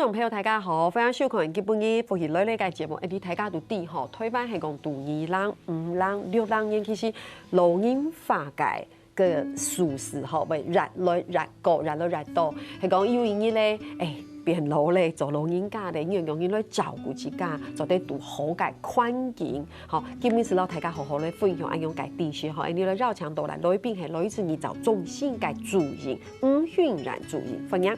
众朋友大家好，欢迎收看基本嘅福喜类类嘅节目。大家都知吼，台湾係講2人、5人、6人人，其實老人化界嘅事實吼，咪越來越高，越來越多。係講有因咧，變老咧，做老人家咧，因為容易來照顧自家，就得讀好嘅環境。吼，今日是老大家好好咧分享，安樣嘅知識。吼，你來繞牆道來，來賓係來自二就中心嘅主任吳韻然主任，歡迎。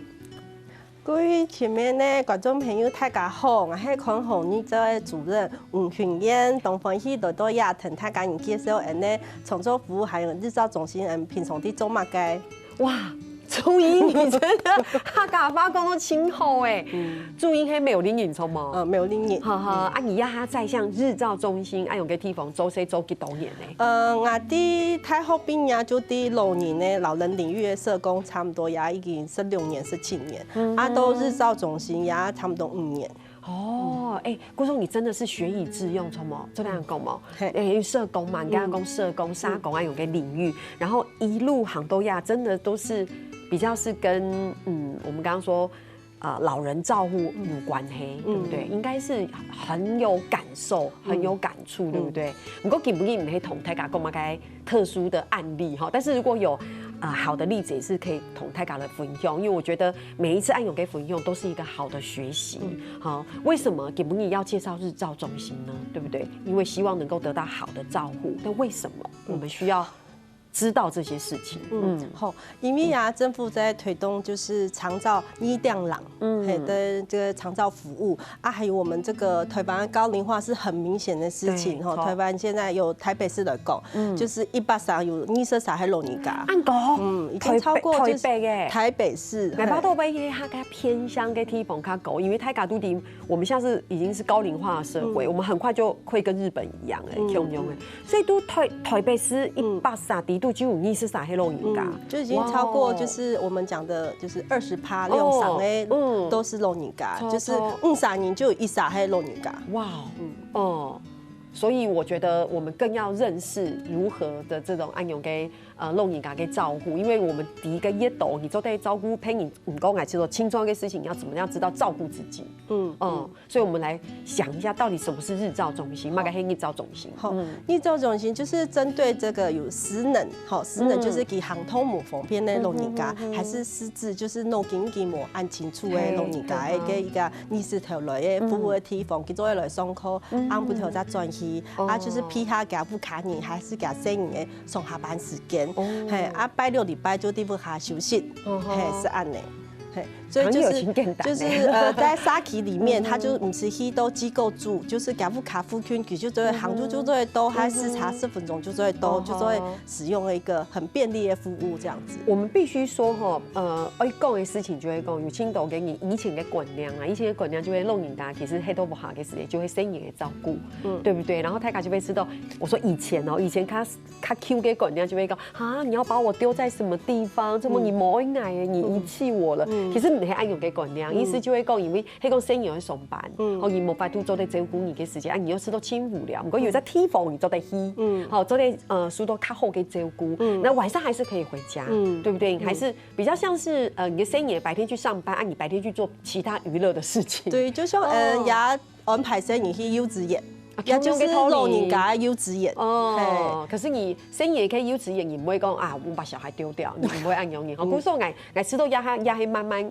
各位前面呢，觀眾朋友大家好，我係康弘二組嘅主任吳韻然，東方喜多多也同大家人介紹人呢，創作服務還有日照中心人平常啲做乜嘅？哇！注音你真的，客家話講得真好哎。注音係沒有靈隱錯嗎？沒有靈隱。哈哈，啊你呀在像日照中心，用嘅地方做幾多年呢？我啲大學畢業就啲老人呢，老人領域嘅社工，差唔多也已經16年、17年，到日照中心也差唔多5年。哦，郭總，你真的是學以致用，錯嗎？這樣講嗎？社工嘛，你剛剛講社工、社工用嘅領域，然後一路行到呀，真的都是比較是跟我們剛剛說老人照護有關係，對不對？應該是很有感受、很有感觸，對不對？不過見不見唔係同大家講乜嘅特殊的案例哈，但是如果有好的例子也是可以同大家來分享，因為我覺得每一次安永給分享都是一個好的學習。好，為什麼見不見要介紹日照中心呢？對不對？因為希望能夠得到好的照顧，但為什麼我們需要知道這些事情？好，因為政府在推動就是長照醫療廊的這個長照服務啊，還有我們這個台灣高齡化是很明顯的事情哈。台灣現在有台北市來講，就是130有23個老人家，按講，已經超過就是台北市。來包到北一下個偏鄉嘅地方較高，因為台港都地，我們現在是已經是高齡化的社會，我們很快就會跟日本一樣所以都台北市130地都就有23個老人家，就已經超過就是我們講的，就是20%量上誒，都是老人家，就是53年就有13個老人家。哇，所以我覺得我們更要認識如何的這種安永給老人家給照顧，因為我們第一個一度你就得照顧陪你講愛其實輕鬆一個事情，你要怎麼樣知道照顧自己？所以我們來想一下，到底什麼是日照中心？嘛個係日照中心？好，日照中心就是針對這個有失能，好，失能就是給行動無方便的老人家，還是失智就是腦筋無按清楚的老人家嘅一個20條類嘅服務的地方，佢做來上課，按不條再轉去。就是批下給不卡你，還是給生人的上下班時間，拜6禮拜就地不下休息，是按呢。所以就是在沙期裡面，他就不是去到機構住，就是給不卡附近，就做行住就做到，還視察10分鐘就做到，就做使用一個很便利的服務這樣子。我們必須說哈，講的事情就會講，有青島給你以前的觀念啊，以前的觀念就會弄人家，其實黑都不好的時間就會生人的照顧，對不對？然後大家就會知道，我說以前他 Q 嘅觀念就會講，你要把我丟在什麼地方？怎麼你冇愛耶，你遺棄我了？其實唔係安用嘅觀念，意思就會講，因為喺個生人去上班，而冇辦法做得照顧你嘅時間，你又吃到輕無聊，唔過有在地方你做得去，做得受到較好嘅照顧，那晚上還是可以回家，對不對？還是比較像是你嘅生人白天去上班，你白天去做其他娛樂的事情。對，就像也安排生人去幼稚園。也就是老人家幼稚園可是你生也可以幼稚園，你唔會講我把小孩丟掉，你唔會按用你。好，故說我知道也係慢慢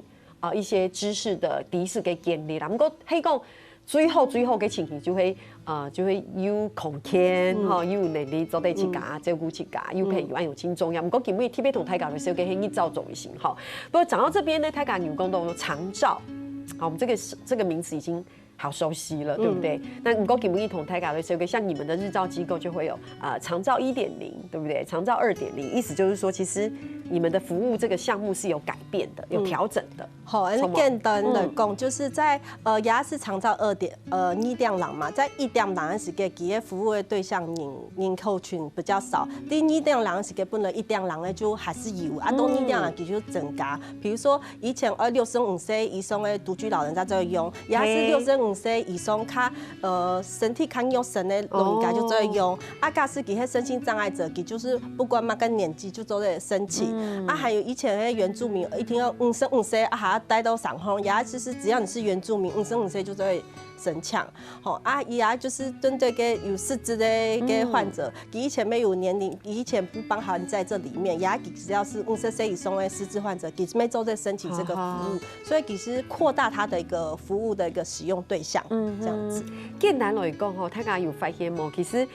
一些知識的知識嘅建立啦。不過係講最後嘅情形就會有空間有能力做得自家照顧自家，有朋友按用輕重要。不過今日特別同大家嚟紹介係日照中心。好，不過講到這邊呢，大家有講到長照，好，我們這個名詞已經好熟悉了，對不對？那如果給不一同台港的時候，像你們的日照機構就會有長照1.0，對不對？長照2.0，意思就是說，其實你們的服務這個項目是有改變的，有調整的。好，簡單來講，就是在也是長照2.0嘛，在1.0的時間，佢嘅服務的對象人口群比較少。第2.0的時間，本來1.0呢就還是有，到2.0佢就增加。比如說以前65歲以上的獨居老人家在用，也是65 65岁以上身体较弱身的老人家就做用。假使其身心障碍者，其就是不管哪个年纪就做在申请。还有以前的原住民，一听到55岁还要待到上峰，其实只要你是原住民，55岁就做申请。伊就是针对有失智的患者，以前没有年龄，以前不包含在这里面，只要是50岁以上的失智患者，其实没做在申请这个服务，所以其实扩大它的一个服务的一个使用对象，这样子。简单来讲大家有发现无？其实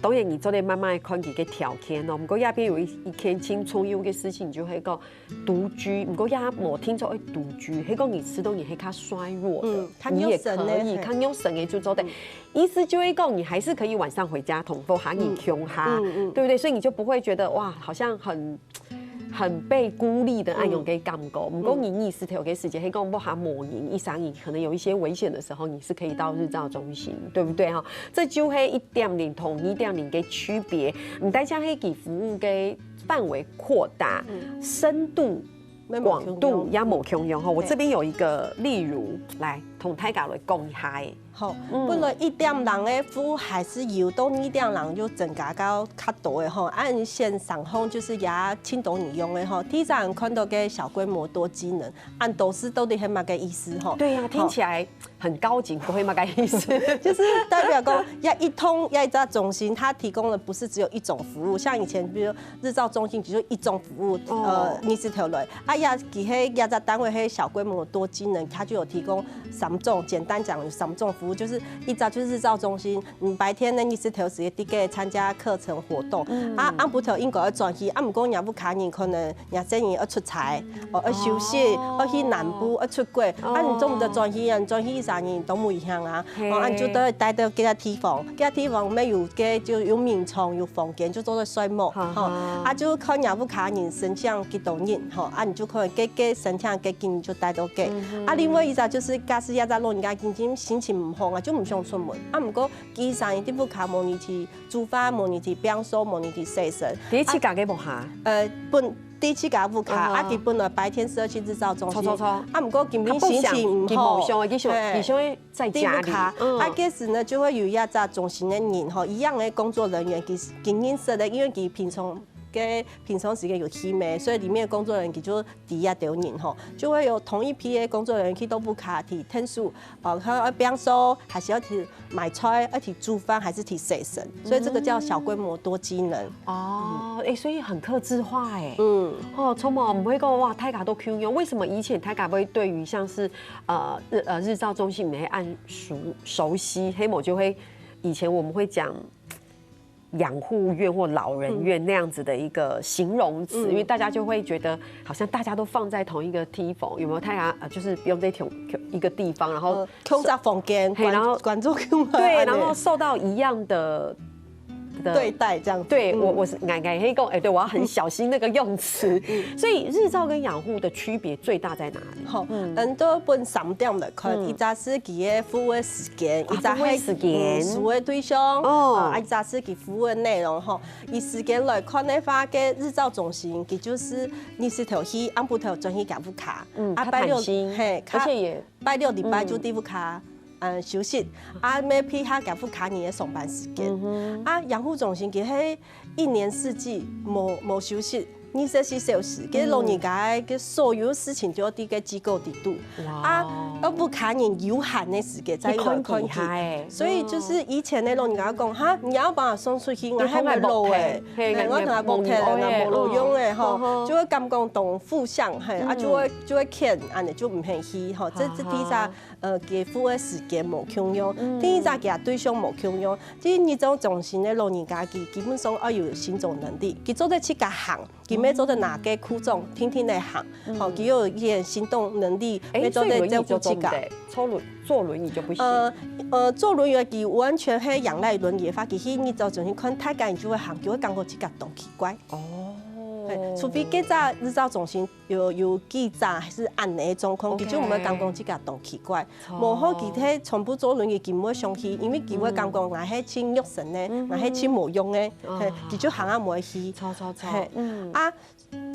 当然你做咧慢慢看佢嘅条件不过那边有一件青春有嘅事情，就係個獨居，不過也冇聽做獨居，係講你吃東西係較衰弱的，你也可以看用神嘅就做的，意思就係講你還是可以晚上回家同步喊你窮哈，對不對？所以你就不會覺得哇，好像很被孤立的那種嘅感覺。不過你20條嘅時間，係講不下模擬一上你可能有一些危險的時候，你是可以到日照中心，對不對哈？這就係1.0同1.0嘅區別，唔單止係給服務嘅範圍擴大，深度、廣度也冇共用哈。我這邊有一個例如，來同大家來講一下。好，本來1.0的服務還是有，到2.0就增加到較多的哈。按線上方就是也聽到你用的哈。第一站看到嘅小規模多機能，按都是到底係乜嘅意思哈？對呀，聽起來很高級，不會乜嘅意思，就是代表講一通日照中心，它提供的不是只有一種服務，像以前比如日照中心只有一種服務，20條類，其實日照單位係小規模多機能，它就有提供3種，簡單講有3種服務。就是一早就是日照中心，白天呢20條時啲嘅參加課程活動，按不條應該要轉去，唔講也不卡人可能也這人要出差，要休息，要去南部要出國，你總唔得轉去，轉去啥人都冇影響啊，你就都要帶到幾個地方，幾個地方咩有嘅就有眠床有房間，就做得睡夢，就看也不卡人申請幾多人，你就可能嘅申請嘅經就帶到嘅，另外一個就是假使一個老人家經濟心情唔好。就唔想出門，不過機上啲不卡模擬去煮飯、模擬去冰收、模擬去洗身。第一次搞嘅無下？第一次搞不卡，佢本來白天是要去日照中心，不過今天心情唔好，佢想在家裡。嗰時呢就會有一個中心的人，一樣嘅工作人員，佢認識的，因為佢平常時間有氣味，所以裡面的工作人員就第一條人就會有同一批的工作人員去都不卡去聽書，佢要冰收，還是要去買菜，要去煮飯，還是去洗身，所以這個叫小規模多機能。所以很客製化從冇唔會講哇，大家都 Q 用，為什麼以前大家會對於像是日照中心你按熟悉，黑某就會以前我們會講。養護院或老人院那樣子的一個形容詞，因為大家就會覺得好像大家都放在同一個地方，有沒有？大家就是用這一個地方，然後空在房間，然後關注對，然後受到一樣的對待這樣子。對我是愛黑講，對，我要很小心那個用詞。所以日照跟養護的區別最大在哪裡？好，都分3點來看，一個是佢嘅服務時間，一個係服務對象，一個是佢服務內容。以時間來看的話，嘅日照中心，佢就是20條去，按不條轉去搞不卡，拜六，而且也拜六禮拜就地不卡。休息咩批下夾副卡年嘅上班時間，養護中心佢係1年4季冇休息，24小時，佢老人家嘅所有事情都要啲嘅機構嚟做，要不卡年有限嘅時間在來看佢，所以就是以前嘅老人家講嚇，你要把我送出去，我係咪老嘅？我同佢冇聽，我冇路用嘅嗬，就會感覺到負向，就會欠，就唔肯去，這啲啥給付嘅時間冇共用，第二個對象冇共用，即係日照中心嘅老人家，佢基本上要有行走能力，佢做得出個行，佢咩做得哪個苦種，天天嚟行，佢有一點行動能力，咩做得照顧自己。坐輪椅就不行。坐輪椅佢完全係仰賴輪椅，發佢日照中心看太緊就會行，就會感覺自己動奇怪。除非嗰隻日照中心有記載還是按呢狀況，佢就唔會感覺自己動奇怪。無好佢睇全部坐輪椅，佢唔會上去，因為佢會感覺我係輕喐神咧，我係輕無用咧，佢就行啊唔會去。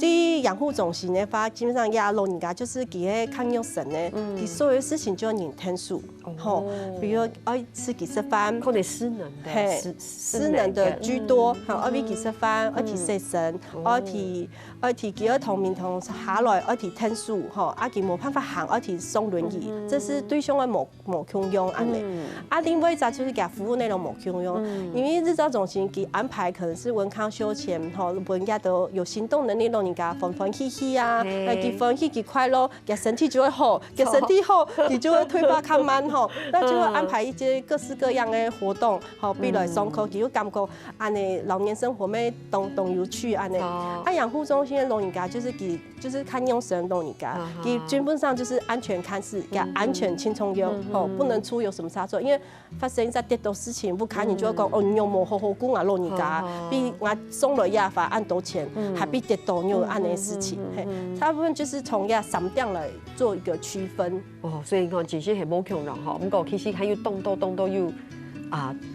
这养护中心的话，基本上亚老人家就是给个抗药神呢，给所有事情就要认天数，吼，比如爱吃给吃饭，可能失能的，失能的居多，吼，爱给吃饭，爱提洗身，爱提给同面同下来，爱提天数，吼，啊，给冇办法行，爱提送轮椅，这是对象的冇共用安尼。啊，另外一个就是给服务内容冇共用，因为日照中心给安排可能是文康休闲，吼，人家都有行动能力让人家欢欢喜喜啊，给欢喜给快乐，给身体就会好，给身体好，你就会退化较慢吼，那就会安排一些各式各样的活动，好，比如上课，给我感觉安尼老年生活咩动有趣安尼，啊，养护中心的老人家就是看用神老人家，给基本上就是安全看视，给安全轻松用，吼，不能出有什么差错，因为发生一跌倒事情，不看你就会讲哦，你有冇好好顾啊老人家，比我送了药罚按多钱，还比跌倒有按的事情，嘿，大部分就是从呀3点来做一个区分。哦，所以你看其实系冇强人吼，不过其实还有动都有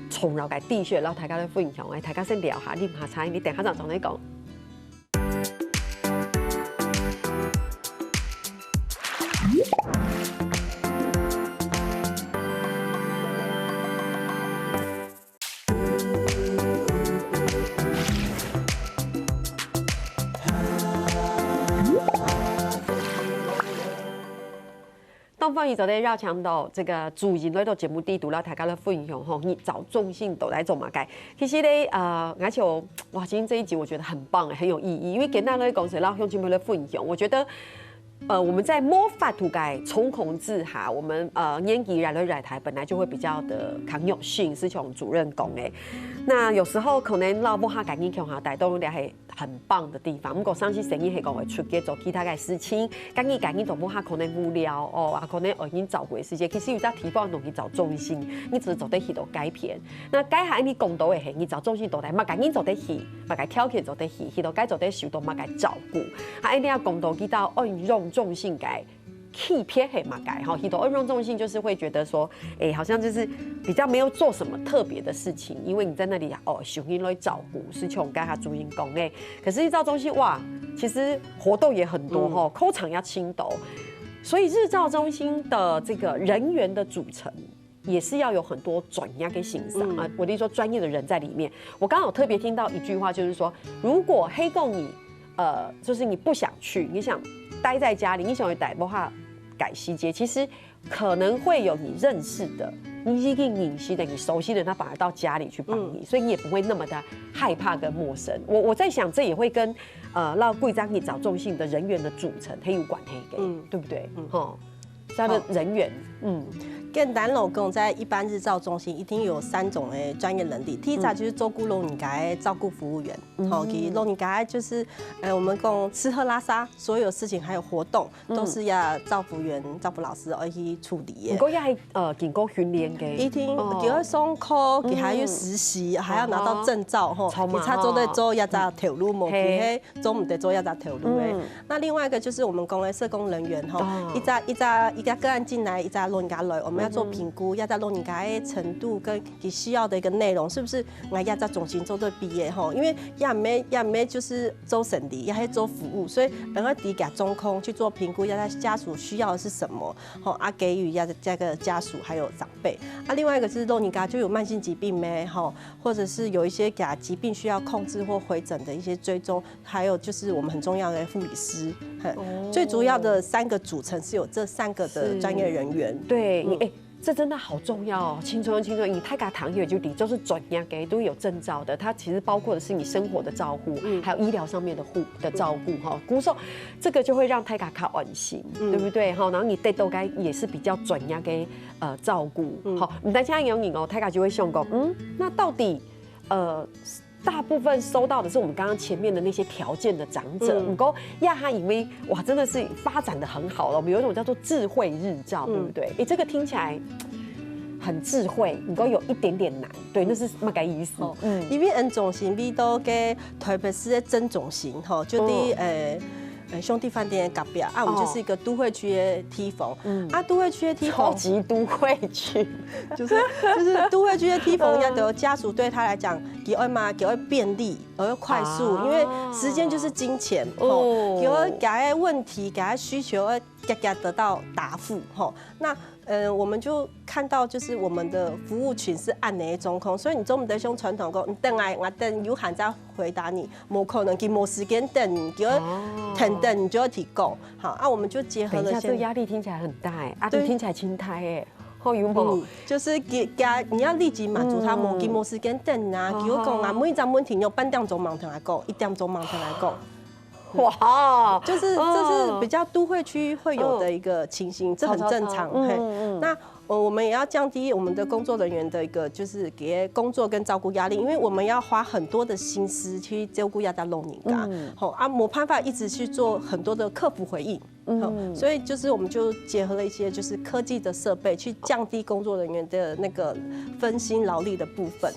从了解地穴，然后大家咧分享，大家先聊下，啉下菜，你等下就同你讲。东方伊就咧绕墙到这个主人来到节目地图，然后大家咧分享吼，你找重性都来做嘛解。其实咧而且哇，今天这一集我觉得很棒很有意义，因为简单来讲是让乡亲们来分享，我觉得。我们在魔法土改从控制哈，我们年纪来了来台本来就会比较的抗药性，是从主任讲的。那有时候可能老母哈赶紧向下带，都系很棒的地方。不过上次生意系讲会出去做其他嘅事情，赶紧做母哈可能无聊哦，啊可能已经找过时间。其实有只提供容易找重心，你只是做得起到改变。那改下你公道的系，你找重心到底嘛赶紧做得起，嘛该挑起做得起，去到该做得受到嘛该照顾。啊，一定要公道去到用重性改。气偏黑嘛改哈，很多用重性就是会觉得说，好像就是比较没有做什么特别的事情，因为你在那里小心来照顾，是从该他主人讲诶。可是日照中心哇，其实活动也很多哈，扣场要清斗，所以日照中心的这个人员的组成。也是要有很多专业给欣赏啊，我的说专业的人在里面。我刚好特别听到一句话，就是说，如果黑供你就是你不想去，你想待在家里，你想去待不哈改西街，其实可能会有你认识的、你已经认识的、你熟悉的人，他反而到家里去帮你，所以你也不会那么的害怕跟陌生。我在想，这也会跟让贵章你找重性的人员的组成很有关系的，对不对？他的人员，简单来讲，在一般日照中心一定有3种的专业能力。第一就是照顾老人家的照顾服务员，给老人家就是我们讲吃喝拉撒所有事情还有活动，都是要照顾员、照顾老师而去处理的。不过要经过训练的，一定给他上课，给还要实习，还要拿到证照吼。给他做在做一扎投入模，给做唔得做一扎投入的。那另外一个就是我们讲的社工人员吼，一个个案进来，一扎老人家来，我们要做评估，要在老人家的程度跟你需要的一个内容，是不是我要在中心做对毕业吼？因为也没就是做审理，也还做服务，所以本来底给中空去做评估，要在家属需要的是什么，给予要这个家属还有长辈。另外一个就是老人家就有慢性疾病没或者是有一些给疾病需要控制或回诊的一些追踪，还有就是我们很重要的护理师。最主要的3个组成是有这3个的专业人员。对，这真的好重要哦！青春，你太家糖也就是专业给都有证照的，它其实包括的是你生活的照顾，还有医疗上面的照顾哈。鼓手这个就会让太家较安心，对不对？然后你对都该也是比较专业给照顾，好，你在家有你哦，太家就会想讲，那到底大部分收到的是我们刚刚前面的那些条件的长者，不过他以为哇，真的是发展的很好了。我们有一种叫做智慧日照，对不对？这个听起来很智慧，不过有一点点难。对，那是乜个意思？因为中心比到嘅台北市的真中心就啲兄弟饭店的隔壁啊，我们就是一个都会区的梯房，都会区的梯房超级都会区，就是都会区的梯房，要得家属对他来讲，给我便利而快速，因为时间就是金钱，给我给他问题，给他需求，给得到答复，那。我们就看到，就是我们的服务群是按哪一中空，所以你中午的兄传统讲，你等来我等有喊再回答你，没可能给没时间等，你给我等你就要提供，好啊，我们就结合了。等一下，这个压力听起来很大哎，你听起来轻胎哎，好有冇？就是你要立即满足他，没时间等啊，给我讲啊，每一张问题用半点钟忙腾来讲，1点钟忙腾来讲。哇，就是这是比较都会区会有的一个情形，这很正常。那我们也要降低我们的工作人员的一个就是给工作跟照顾压力，因为我们要花很多的心思去照顾亚达龙宁嘎，没办法一直去做很多的客服回应。所以就是我们就结合了一些就是科技的设备，去降低工作人员的那个分心劳力的部分。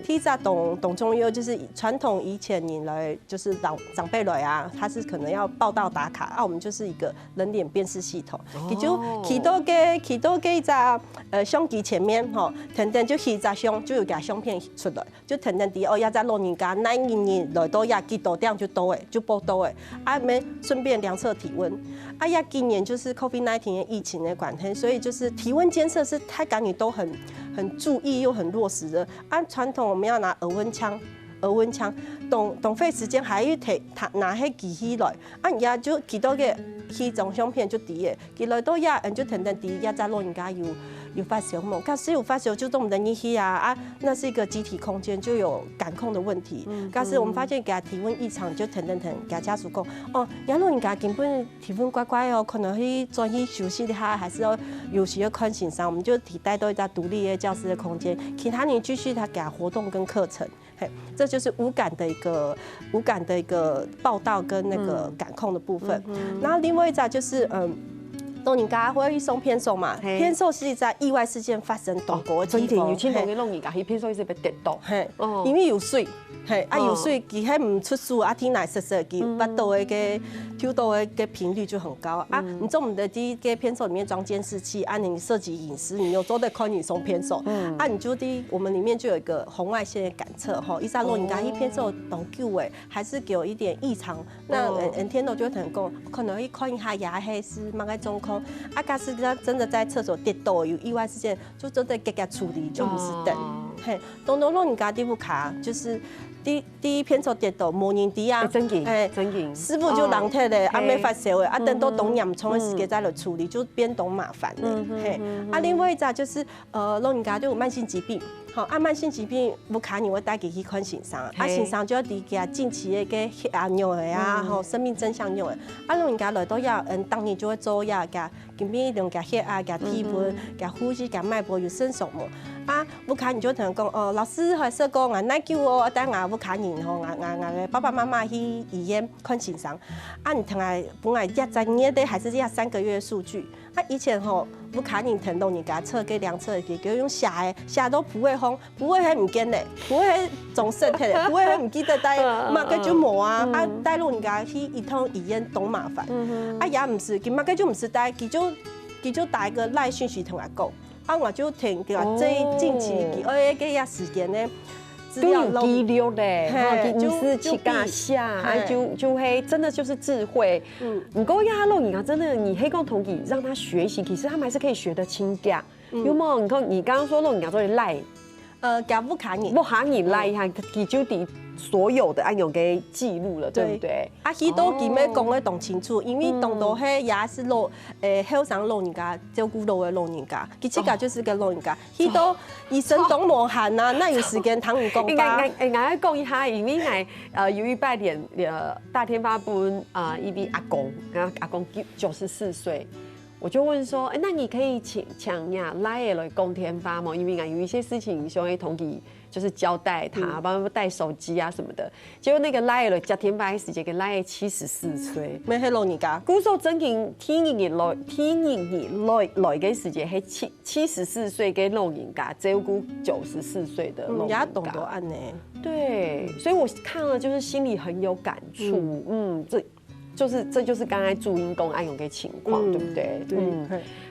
提早懂中医就是传统以前你来就是长辈来啊，他是可能要报到打卡啊，我们就是一个人脸辨识系统，就起到给在相机前面等等就起在相就有给相片出来，就等等第要在老人家那一年来到呀几多点就到诶，就报到诶，啊没顺便量测体温。今年就是 COVID-19 疫情的关系，所以就是体温监测是太港女都很注意又很落实的。按传统我们要拿额温枪，动费时间还要拿迄机器来，也就几多个迄张相片就低的，几来到呀，就等低呀，在老人家有发烧嘛，假使有发烧就动人一去啊，那是一个集体空间就有感控的问题。假使我们发现给他体温异常，就给家属讲，老人家根本体温怪怪哦，可能去专去休息一下，还是要有需要看线上，我们就带到一家独立的教室的空间，其他人继续他给他活动跟课程。这就是无感的一个报道跟那个感控的部分。然后另外一个就是老人家会去送偏手嘛，偏手是在意外事件发生动过的地方。有青龙的老人家，他偏手是被跌倒，因为有水，有水，佢喺唔出事啊，天来湿湿，佢巴到嘅抽到嘅频率就很高啊。你在我们的第一个偏手里面装监视器，你涉及隐私，你有时候在看你送偏手，你就我们里面就有一个红外线的感测，一下老人家一偏手动久诶，还是有一点异常，那天都就会讲，可能去看一下牙黑是哪个状况。假使真的在厕所跌倒有意外事件，就真的给他处理，就不是等。当老人家第五卡就是第一偏手跌倒，无人知啊，真紧，师傅就人体咧，没发烧的，等到动严重的时间再来处理，就变动麻烦嘞。另外一个就是老人家就有慢性疾病。慢性疾病不卡你会带给去看先生，先生就要给他近期的个血压用的啊，生命真相用的。老人家来到要当年就会做呀，给根本用给血压、给体温、给呼吸、给脉搏有伸手嘛。不卡你就同人讲老师还是讲奶叫我带不卡你爸爸妈妈去医院看先生。你同来本来1年的还是3个月的数据。以前不卡你疼痛，你给他测给量测给用写都不会慌，不会还唔见嘞，不会总剩的，不会还唔记得带，马个就冇啊，带路人家去一趟医院多麻烦，也唔是，佢马个就唔是带，佢就打一个赖讯息同来讲，我就听佢话最近期佢嘅时间呢。都有记录嘞，就是去嘎下，就会真的就是智慧。不过呀，老人家真的，你黑共同意让他学习，其实他们还是可以学得清假。有没有？你刚刚说老人家都会赖，给不卡你，不卡你赖一下，你就得所有的按钮给记录了，对不对？许多佢咩讲得懂清楚，因为懂到迄也是后生老人家照顾老的老人家，佢这个就是个老人家，许多医生懂无限啊，那有时间谈唔讲吧？我讲一下，因为有一拜年大天发本一位阿公，阿公94岁。我就问说，那你可以请呀来供天发吗？因为有一些事情想要同意，就是交代他，帮他带手机啊什么的。结果那个来了，加天发的时间给来74岁，没迄老人家。古时候真经天年来嘅时间，系74岁嘅老人家照顾94岁的老人家。也懂得按呢。对，所以我看了就是心里很有感触。这就是刚才注音公爱用的情况，对不对？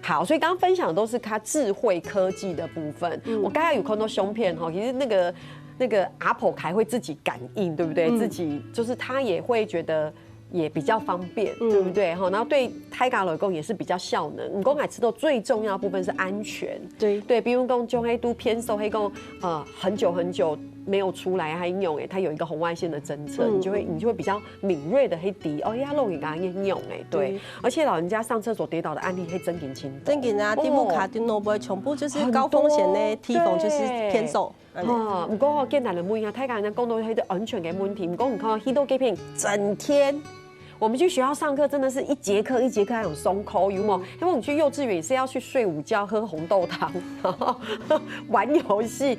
好，所以刚刚分享的都是它智慧科技的部分。我刚才有看到胸片哈，其实那个阿婆还会自己感应，对不对？自己就是他也会觉得也比较方便，对不对？然后对胎嘎来讲也是比较效能。公海吃豆最重要的部分是安全，对，比如讲就黑都偏瘦黑公很久没有出来还用它有一个红外线的侦测，你就会比较敏锐的黑滴呀，漏给它用对，而且老人家上厕所跌倒的案例会真紧轻，真紧啊，地木卡丁诺不会全部就是高风险的地方就是偏瘦。不过简单的问啊，太讲人家讲到迄个安全的问题，不过你看迄多几片整天。我们去学校上课，真的是一节课一节课还有松口，有没有？因为我们去幼稚园也是要去睡午觉、喝红豆汤、玩游戏，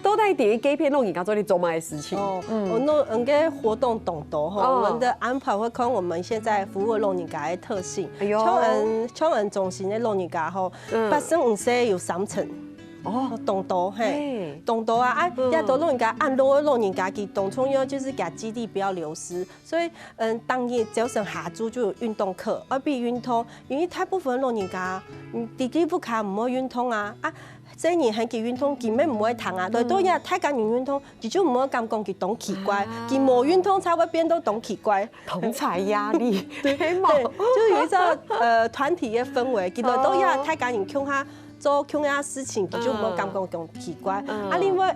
都在叠给片弄你刚做的做嘛的事情。我个活动懂得哈，我们的安排会看我们现在服务的老人家的特性。像中心的老人家吼，85岁有3层。懂得嘿，懂得啊！要都老人家按老人家给懂重要就是给肌力不要流失，所以当然早上下午就有运动课，必运动，因为大部分老人家自己不卡唔好运动啊这年还给运动，根本唔会糖啊，对，都要太感人运动，佢就唔好咁讲佢懂奇怪，佢冇运动才会变都懂奇怪，同才压力，对，就有一个团体的氛围，佢都要太感人向下。做其他事情，就没有感觉咁奇怪。另外，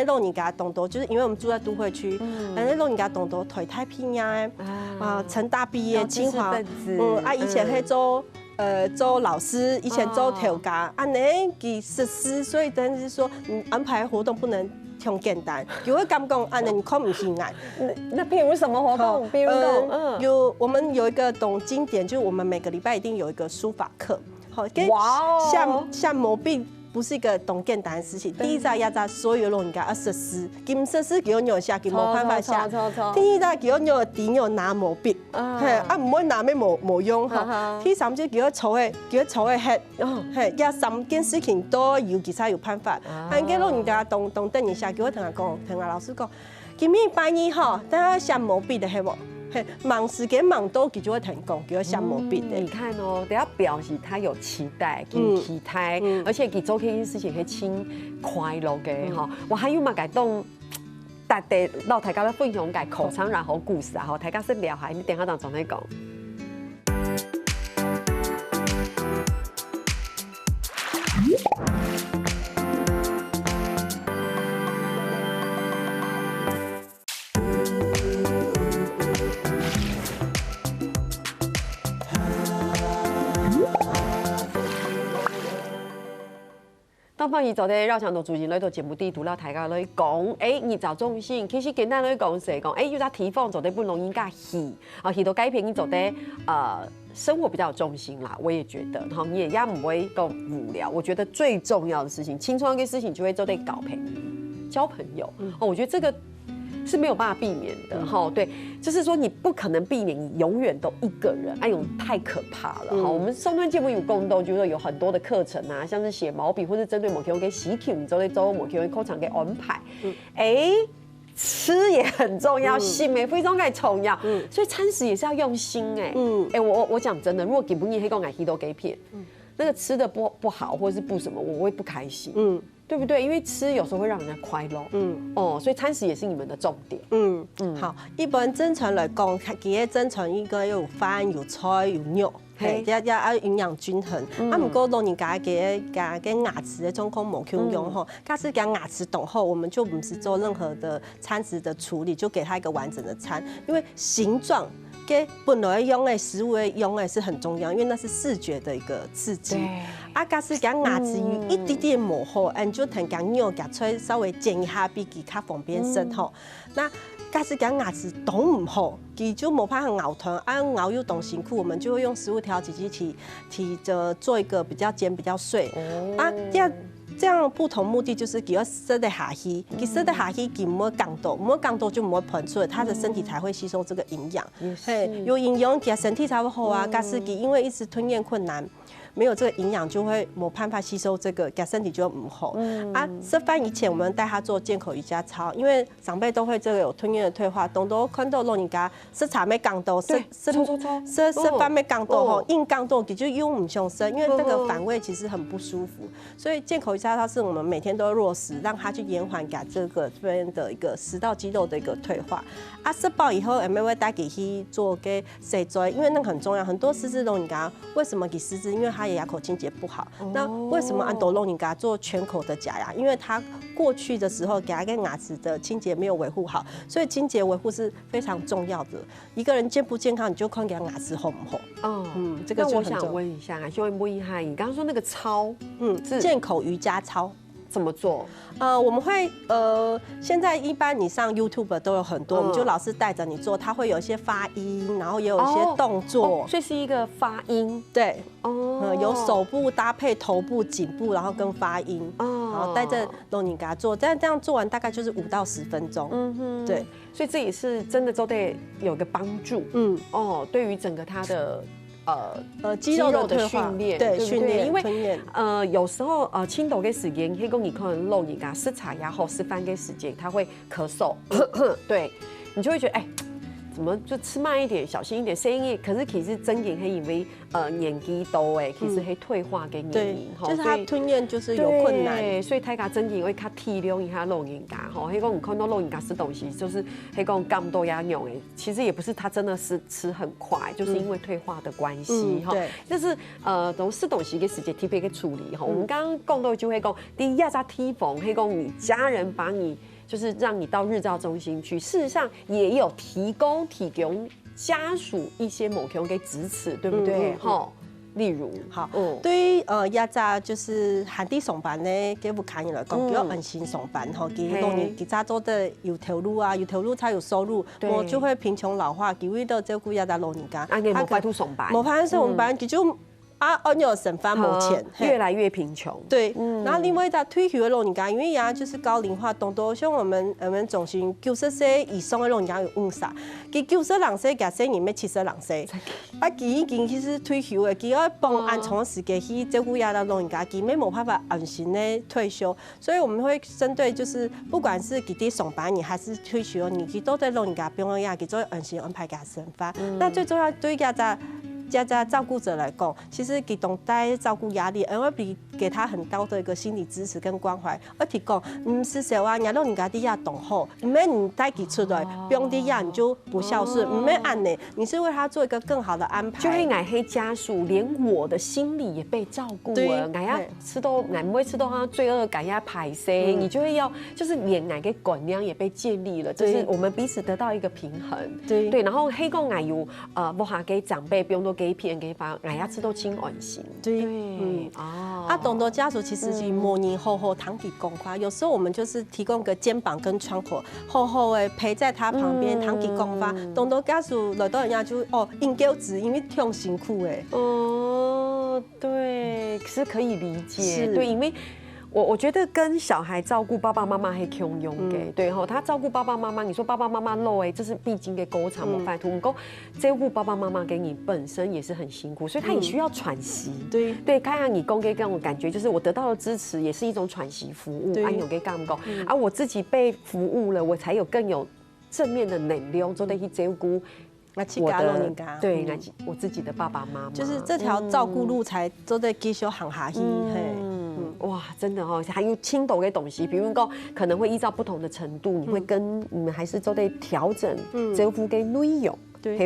老人家懂得，就是因为我们住在都会区，老人家懂得台太平呀，成大毕业，清华，以前去做老师，以前做调家，给实施，所以等于说，安排活动不能挺简单，有会感觉你看不起来。那譬如什么活动？比如我们有一个懂经典，就是我们每个礼拜一定有一个书法课。好，像毛病不是一个懂简单的事情。第一站要在所有老人家要实施，佢唔实施叫我下，佢冇辦法下。第二站叫我點樣拿毛筆，唔可以拿咩冇用嚇。第三就叫我坐嘅吃，要3件事情都有其他有辦法。嘅老人家懂等一下，叫我同老師講，今年拜二嗬，等下下毛筆的係冇。忙时间忙到，佢就会成功，叫下毛笔的。你看哦，等下表示他有期待，跟期待，而且佢做这件事情係輕快樂嘅哈。我還有嘛改動，大家老大家咧分享改口唱然後故事啊，大家識聊下，你等下當中嚟講。当放伊做咧绕墙度主持来到节目地图了，大家来讲，你找中心，其实简单来讲是讲，有只提放做咧不容易甲戏，戏到改变你做咧生活比较有重心啦，我也觉得，好，你也唔会够无聊。我觉得最重要的事情，青春的事情就会做对交朋友，交朋友。我觉得这个是没有办法避免的，哈，对，就是说你不可能避免你永远都一个人，哎呦，太可怕了，哈。我们双端节目有共同，就是有很多的课程啊，像是写毛笔或是针对某条给习题，你都在做某条课程给安排，吃也很重要，心也非常重要，所以餐食也是要用心，我讲真的，如果给不腻黑狗奶稀都给片，那个吃的不好或者是不什么，我会不开心，对不对？因为吃有时候会让人家快乐，所以餐食也是你们的重点。好，一般正常来讲，其实正常应该有饭、有菜、有肉，要营养均衡。不过老人家嘅牙齿的状况冇用用吼，假使讲牙齿懂后，我们就不是做任何的餐食的处理，就给他一个完整的餐，因为形状。给本来用的食物用的是很重要，因为那是视觉的一个刺激。假使讲牙齿有一点点模糊，你就等讲肉夹出来稍微剪一下，比较方便生吼。那假使讲牙齿懂唔好，佢就冇办法咬断，咬又懂辛苦，我们就会用食物调节机体着做一个比较尖、比较碎。这样不同目的就是给它塞得下去，给塞得下去，给没降多，没降多就没喷出来，它的身体才会吸收这个营养。有营养，给它身体才会好啊。假使给因为一直吞咽困难，没有这个营养，就会没办法吸收这个，给身体就不好。吃饭以前我们带他做健口瑜伽操，因为长辈都会这个有吞咽的退化，懂得看到老人家吃茶没讲到，吃饭没讲到吼，硬讲到就用唔上身，因为这个反胃其实很不舒服。所以健口瑜伽操是我们每天都要落实，让他去延缓给这个边的一个食道肌肉的一个退化。吃饱以后，会带给去做给洗嘴，因为那个很重要。很多失智老人家为什么给失智？因为他的牙口清洁不好。那为什么安多老人家做全口的假牙？因为他过去的时候给他跟牙齿的清洁没有维护好，所以清洁维护是非常重要的。一个人健不健康，你就看给他牙齿好不好。这个就很重要。那我想问一下，想问一下，你刚刚说那个操，健口瑜伽操。怎么做？我们会现在一般你上 YouTube 都有很多，我们就老师带着你做，它会有一些发音，然后也有一些动作，所以是一个发音。对，有手部搭配头部、颈部，然后跟发音，然后带着老人家做，但这样做完大概就是5到10分钟。对，所以这也是真的都得有个帮助。对于整个他的。肌肉的训练，对训练，因为有时候青豆的时间，可以讲你可能漏你噶吃茶牙后吃饭的时间，他会咳嗽，对你就会觉得怎么就吃慢一点，小心一点，声音可是其实真言可以因为年纪多其实会退化给原因，就是他吞咽就是有困难，所以大家真言会较体谅一下老人家吼，迄讲你看到老人家吃东西就是迄讲咁多牙用其实也不是他真的是吃很快，就是因为退化的关系哈，就是从吃东西的时间特别的处理哈，我们刚刚讲到就会讲第一在提防，迄讲你家人把你。就是让你到日照中心去，事实上也有提供家属一些某种给支持，对不对？例如，对于亚扎就是寒地上班呢，给不看来讲，比较安心上班给农民给扎做的有投入啊，有投入才有收入，我就会贫穷老化，给为了照顾亚扎老人家，他没法上班，没法上班，就。有省饭没钱，越来越贫穷。对，然后另外在退休的老人家，因为呀就是高龄化，多像我们中心90岁以上的老人家有误啥，佢90岁加生年要70岁，佢已经其实退休的，佢要帮按长时间去照顾亚的老人家，佢没办法安心的退休，所以我们会针对就是不管是佢哋上班你还是退休你，佢都对老人家不用呀，佢做安心安排给他生活。那最重要对亚在。家照顾者来讲，其实给懂带照顾压力，因为给他很高的一个心理支持跟关怀。而提供，是小啊，让人家底下懂好，唔免你带给出来，不用底下你就不孝顺，唔免按呢，你是为他做一个更好的安排。就会爱黑家属，连我的心理也被照顾了，爱要吃到，爱不会吃到他罪恶感要排泄，你就会要，就是连爱的管量也被建立了，就是我们彼此得到一个平衡。对，然后黑公爱有不下给长辈，不用多给片给发，哎呀，吃都轻安心。对，懂得家属其实是模拟后堂给公发，有时候我们就是提供个肩膀跟窗口，后的陪在他旁边，堂给公发，懂得家属来到人家就应该子，因为挺辛苦哎。对，是可以理解，对，因为。我觉得跟小孩照顾爸爸妈妈很共用的，对吼，他照顾爸爸妈妈，你说爸爸妈妈累这是必经的过程，没办法，够照顾爸爸妈妈给你本身也是很辛苦，所以他也需要喘息。对，看看你公给我感觉就是我得到的支持也是一种喘息服务，安有给干不够，而我自己被服务了，我才有更有正面的能量，做得去照顾。我的对，我自己的爸爸妈妈，就是这条照顾路才都在继续行下去。哇，真的还有轻抖的东西，比如说可能会依照不同的程度，你会跟你们还是都得调整照顾的内容。对，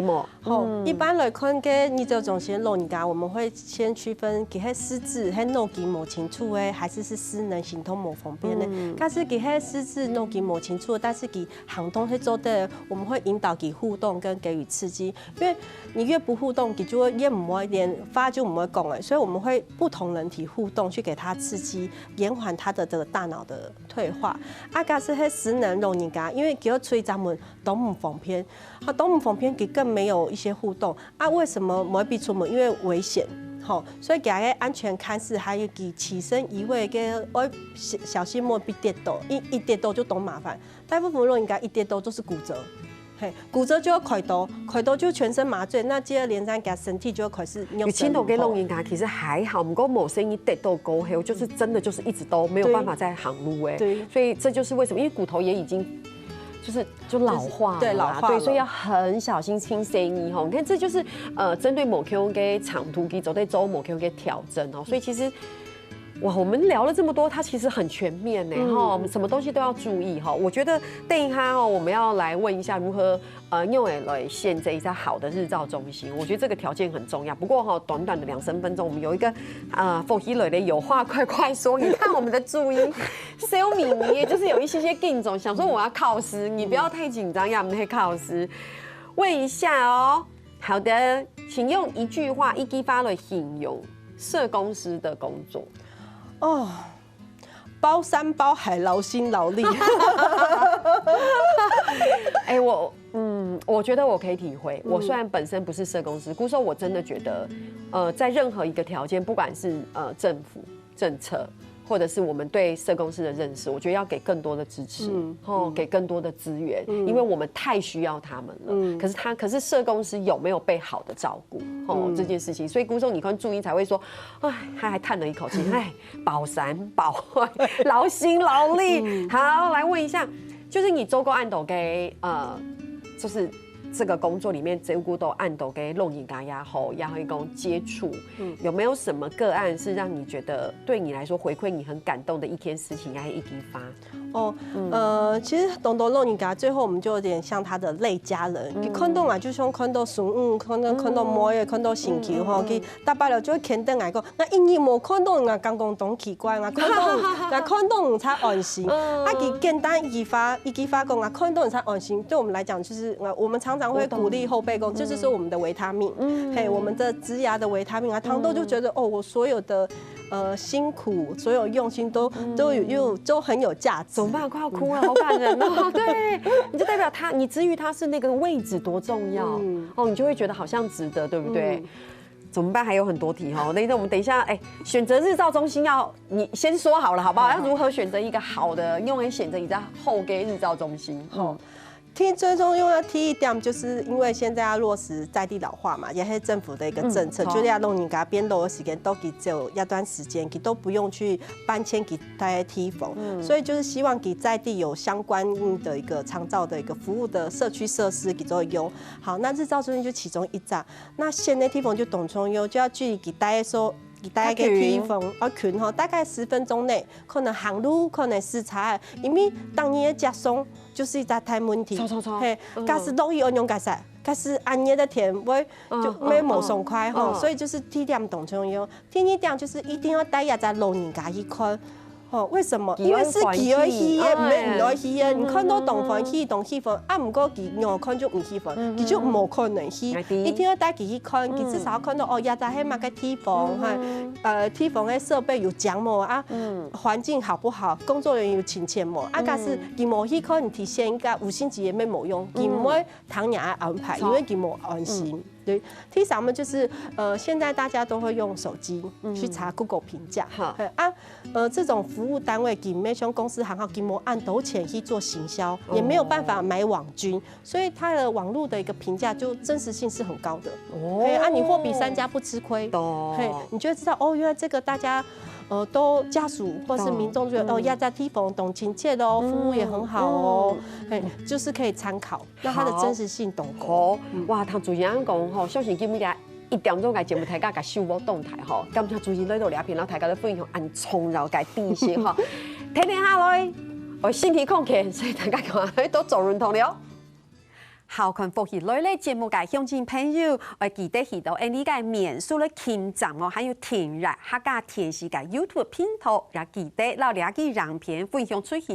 一般来看，给你这种些老人家，我们会先区分给他失智、还脑筋没清楚的，还是失能、行动没方便的。但是给他失智、脑筋没清楚，但是给行动去做的，我们会引导给互动跟给予刺激，因为你越不互动，你就会越不会连发就不会讲哎，所以我们会不同人体互动去给他刺激，延缓他的这个大脑的退化。假是迄失能老人家，因为叫吹咱们都唔方便，都唔方便给。更没有一些互动为什么不必出门？因为危险，所以给他安全看视，还有给起身移位，给小心莫必跌倒，一跌倒就懂麻烦。大部分老人家一跌倒都是骨折，嘿，骨折就要开刀，开刀就全身麻醉，那接二连三给他身体就要开始用。青头给弄人家其实还好，不过某生意得都够黑，就是真的就是一直都没有办法再行路哎，对，所以这就是为什么，因为骨头也已经就老化了，对老化了，对，所以要很小心听生意哈。你看这就是针对某 Q 给长途给走对周某 Q 给调整哦，所以其实。哇，我们聊了这么多，它其实很全面呢，哈，什么东西都要注意哈。我觉得电影哈，我们要来问一下如何用来选择一家好的日照中心，我觉得这个条件很重要。不过哈，短短的2-3分钟，我们有一个凤喜磊的有话快说。你看我们的注音，小米咪就是有一些紧张，想说我要考试，你不要太紧张，要不然考试。问一下哦，好的，请用一句话一句话来形容社工师的工作。哦，包山包海，劳心劳力。哎，我觉得我可以体会。我虽然本身不是社工师，姑说我真的觉得，在任何一个条件，不管是政府政策，或者是我们对社工师的认识，我觉得要给更多的支持，给更多的资源，因为我们太需要他们了。可是社工师有没有被好的照顾？这件事情，所以姑说你看注音才会说，哎，他还叹了一口气，哎，保山保海，劳心劳力。好，来问一下，就是你周公案斗给就是这个工作里面，照顾到案斗给弄人家压后，然后一共接触，有没有什么个案是让你觉得对你来说回馈你很感动的一件事情，还是一激发？其实懂得弄人家，最后我们就有点像他的类家人。佢看到啊，就像看到孙看到妹嘅，看到親戚吼，佢大不了就會肯定嚟講，我因為冇看到人家講咁奇怪，我看到人才安心。佢簡單一句話講，我看到人才安心。對我們來講，就是我們常常會鼓勵後輩工，這就是我們的維他命，我們的植牙的維他命啊，糖豆就覺得我所有的辛苦，所有用心都很有價值。怎么办？快要哭了，好感人哦！对，你就代表你至于他是那个位置多重要你就会觉得好像值得，对不对？怎么办？还有很多题哈。那我们等一下，选择日照中心你先说好了，好不好？要如何选择一个好的，用来选择你在后给日照中心？最重要的第一点，就是因为现在要落实在地老化嘛，也是政府的一个政策，就是要让人家变老的时间都给只有一段时间，给都不用去搬迁给大家梯房，所以就是希望给在地有相关的一个长照的一个服务的社区设施给做用。好，那日照中心就其中一站，那现在梯房就董中优就要距离给大家说。给大家个梯房群大概10分钟内，可能行路，可能视察，因为当年的接送就是一个大问题。嘿，假使容易安用假使安夜的天会就没冇爽快所以就是第一点懂重要。第二点就是一定要带一只老人家去看。为什么？因为是佢爱去嘅，唔係唔愛去嘅。你看到動房去動氣房，唔過佢讓看就唔去房，佢就冇可能去。一定要帶佢去看，佢至少看到也在喺某個地方，地方嘅設備有講冇環境好不好，工作人員有親切冇假使佢冇去看，你提前一個5星期也沒冇用，佢唔會當日安排，因為佢冇安心。对，第三呢就是现在大家都会用手机去查 Google 评价，这种服务单位给没像公司行号给没按斗钱去做行销，也没有办法买网军，所以它的网络的一个评价就真实性是很高的。你货比三家不吃亏，你就会知道原来这个大家。都家属或是民众觉得压在地方懂亲切的服务也很好就是可以参考，让它的真实性懂够。哇，他主持人讲小心今日1點鐘嘅節目，大家嘅收播動態咁就主持人喺度聊片，然後大家都分享按從柔嘅知識聽下來，我身體康健，所以大家講都做認同了。好看福喜來咧節目嘅鄉親朋友，我記得去到你嘅面書咧傾站還有填入客家電視嘅 YouTube 頻道，也記得留兩句影片分享出去